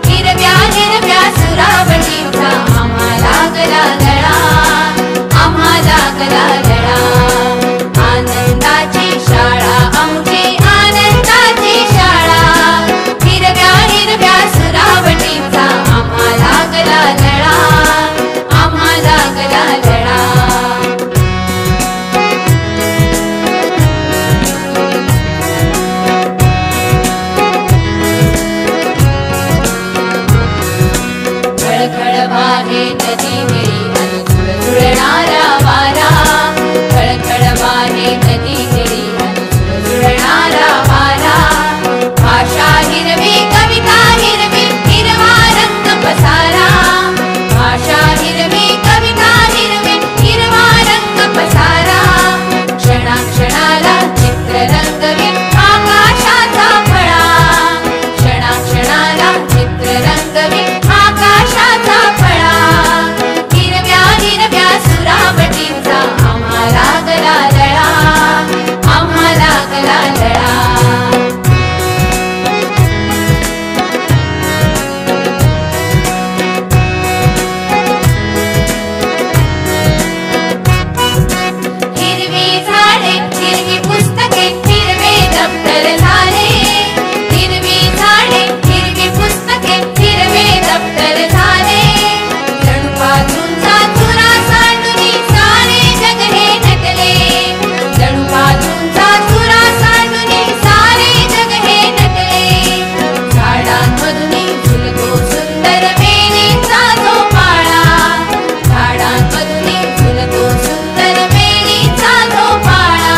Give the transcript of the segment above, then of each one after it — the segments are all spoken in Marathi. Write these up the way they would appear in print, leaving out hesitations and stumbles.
हिरव्या हिरव्या सुरावटी आहे नदी गिरी अन झुळझुळणारा वारा, खळखळ वाहे नदी गिरी अन झुळझुळणारा वारा. भाषा हिरवी कविता हिरवी हिरवा रंग पसारा, भाषा हिरवी कविता हिरवी हिरवा रंग पसारा. क्षणाक्षणाला चित्र रंगवी आकाशाचा फळा, क्षणाक्षणाला चित्र रंगवी आकाशाचा फळा. हिरव्या हिरव्या सुरावटीचा आम्हाला गला लळा, आम्हाला गला लळा. हिरवी झाडे हिरवी पुस्तके हिरवे दप्तर झाले, हिरवी झाडे हिरवी पुस्तके हिरवे दप्तर झाले. जणू बाजूंचा चुरा सांडूनी सारे जग हे नटले, जणू बाजूंचा चुरा सांडूनी सारे जग हे नटले. झाडांमधून झुलतो सुंदर वेलीचा झोपाळा, झाडांमधून झुलतो सुंदर वेलीचा झोपाळा.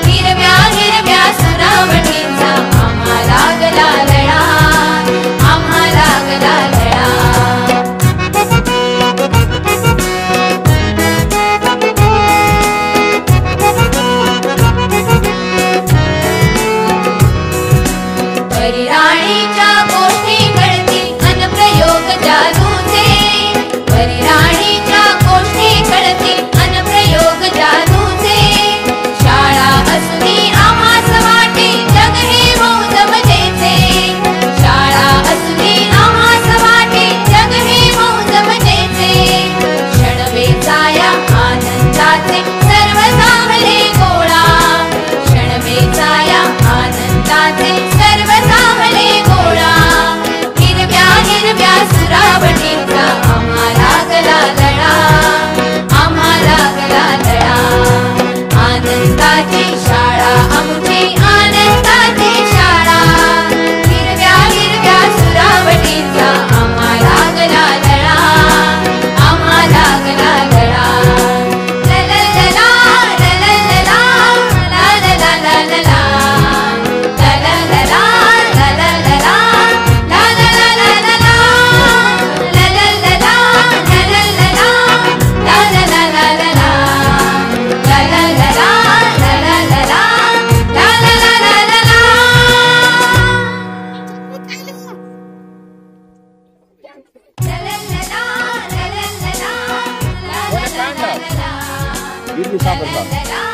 हिरव्या हिरव्या सुरावटीचा आम्हाला गला लळा, आम्हाला गला लळा. परिराणीच्या गोष्टी कळतील अन प्रयोग जादूचे, परिराणीच्या गोष्टी कळतील अन प्रयोग जादूचे. शाळा असुनी आम्हास वाटे जग हे मौज मजेचे, शाळा असुनी आम्हास वाटे जग हे मौज मजेचे. क्षणवेचाया आनंदाचे सर्व सावले गोळा, क्षणवेचाया आनंदाचे सर्व सावले गोळा. हिरव्या हिरव्या सुरावटीचा आम्हाला गला लळा, आम्हाला गला लळा. आनंदाची शाळा आमची आनंदाची शाळा, हिरव्या हिरव्या सुरावटीचा आम्हाला गला लळा, आम्हाला गला लळा. लललला लललला लललला लललला, लललला लललला लललला, लललला लललला लललला, लललला लललला लललला. Ini sahabat.